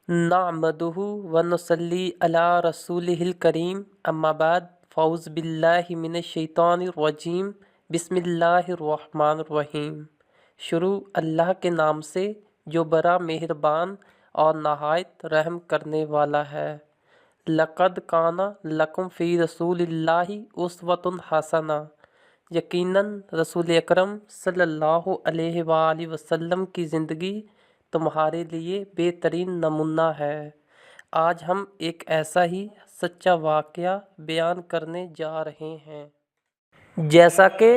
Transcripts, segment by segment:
नअमदुहु व नुसल्ली अला रसूलिहिल करीम अम्मा बाद फ़ौज़ बिल्लाहि मिनश शैतानिर रजीम बिस्मिल्लाहिर रहमानिर रहीम। शुरू अल्लाह के नाम से जो बड़ा मेहरबान और नहायत रहम करने वाला है। लक़द काना लकुम फ़ी रसूलिल्लाहि उस्वतुन हसना। यकीनन रसूल अकरम सल्लल्लाहु अलैहि वसल्लम की ज़िंदगी तुम्हारे लिए बेहतरीन नमूना है। आज हम एक ऐसा ही सच्चा वाक़या बयान करने जा रहे हैं। जैसा कि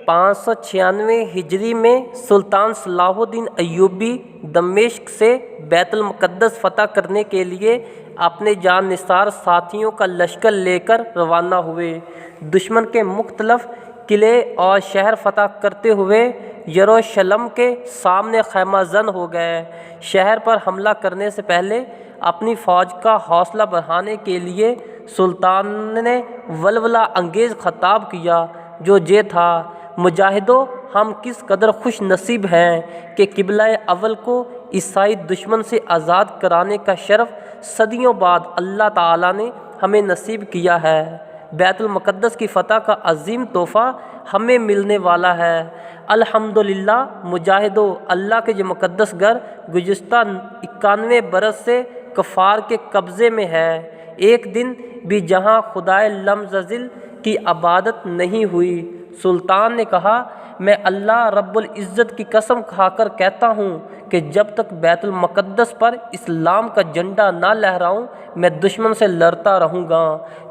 596 हिजरी में सुल्तान सलाहुद्दीन अय्यूबी दमिश्क से बैतुल मुक़द्दस फ़तह करने के लिए अपने जानिसार साथियों का लश्कर लेकर रवाना हुए। दुश्मन के मुख्तलिफ किले और शहर फ़तह करते हुए यरूशलेम के सामने खैमाजन हो गए। शहर पर हमला करने से पहले अपनी फ़ौज का हौसला बढ़ाने के लिए सुल्तान ने वलवला अंगेज़ खिताब किया, जो ये था: मुजाहिदों, हम किस कदर खुश नसीब हैं कि किबला अव्वल को ईसाई दुश्मन से आज़ाद कराने का शरफ़ सदियों बाद अल्लाह ताला ने हमें नसीब किया है। बैतुल मुक़द्दस की फ़तह का अज़ीम तोहफ़ा हमें मिलने वाला है। अल्हम्दुलिल्लाह मुजाहिदों, अल्लाह के ये मुक़द्दस घर गुज़िश्ता 91 बरस से कफ़ार के कब्ज़े में है। एक दिन भी जहाँ खुदाए लमज़िल की इबादत नहीं हुई। सुल्तान ने कहा, मैं अल्लाह रब्बुल इज़्ज़त की कसम खाकर कहता हूँ कि जब तक बैतुल मुक़द्दस पर इस्लाम का झंडा ना लहराऊँ, मैं दुश्मन से लड़ता रहूँगा,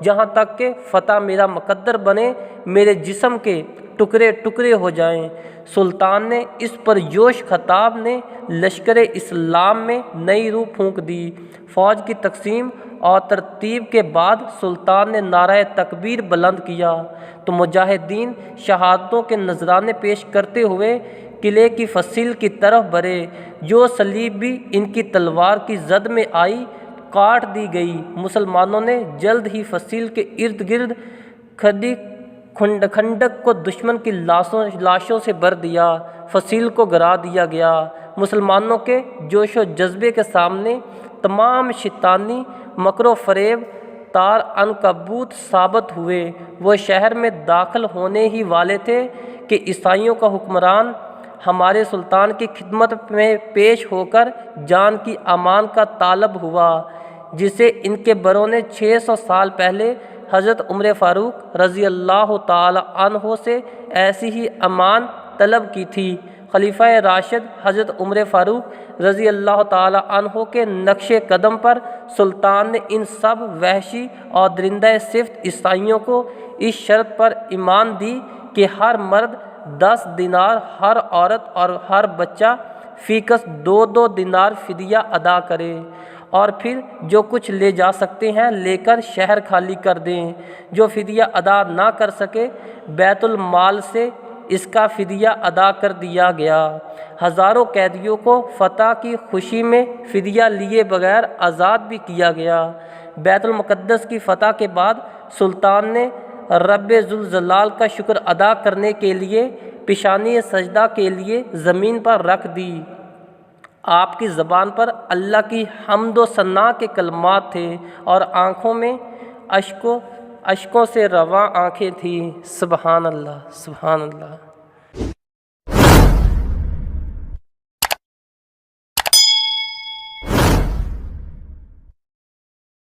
जहाँ तक कि फ़तह मेरा मुक़द्दर बने, मेरे जिस्म के टुकड़े टुकड़े हो जाएं। सुल्तान ने इस पर जोश खिताब ने लश्कर इस्लाम में नई रूह फूंक दी। फ़ौज की तकसीम और तरतीब के बाद सुल्तान ने नारा तकबीर बुलंद किया तो मुजाहिदीन शहादतों के नजराने पेश करते हुए किले की फसील की तरफ बढ़े। जो सलीब भी इनकी तलवार की जद में आई, काट दी गई। मुसलमानों ने जल्द ही फसील के इर्द गिर्द खड़ी खंडक को दुश्मन की लाशों से भर दिया। फसील को गिरा दिया गया। मुसलमानों के जोश व जज्बे के सामने तमाम शैतानी मकरो फरेब तार अनकबूत साबित हुए। वो शहर में दाखिल होने ही वाले थे कि ईसाइयों का हुक्मरान हमारे सुल्तान की खिदमत में पेश होकर जान की अमान का तालब हुआ, जिसे इनके बड़ों ने 600 साल पहले हज़रत उमर फ़ारूक रज़ी अल्लाह ताला अन्हो से ऐसी ही अमान तलब की थी। खलीफा राशिद हज़रत उमर फ़ारूक रज़ी अल्लाह ताला अन्हो के नक्शे कदम पर सुल्तान ने इन सब वहशी और दरिंदा सिफ्त ईसाइयों को इस शर्त पर ईमान दी कि हर मर्द 10 दिनार, हर औरत और हर बच्चा फ़ीकस 2-2 दिनार फ़िदिया अदा करे, और फिर जो कुछ ले जा सकते हैं लेकर शहर खाली कर दें। जो फ़िदिया अदा ना कर सके, बैतुल माल से इसका फ़िदिया अदा कर दिया गया। हज़ारों कैदियों को फ़तह की खुशी में फ़िदिया लिए बगैर आज़ाद भी किया गया। बैतुल मुक़द्दस की फ़तह के बाद सुल्तान ने रब्बे ज़ुल जलाल का शुक्र अदा करने के लिए पेशानी सजदा के लिए ज़मीन पर रख दी। आपकी ज़बान पर अल्लाह की हम्द व सना के कलमात थे और आँखों में अश्कों से रवां आँखें थीं। सुबहान अल्लाह, सुबहान अल्लाह।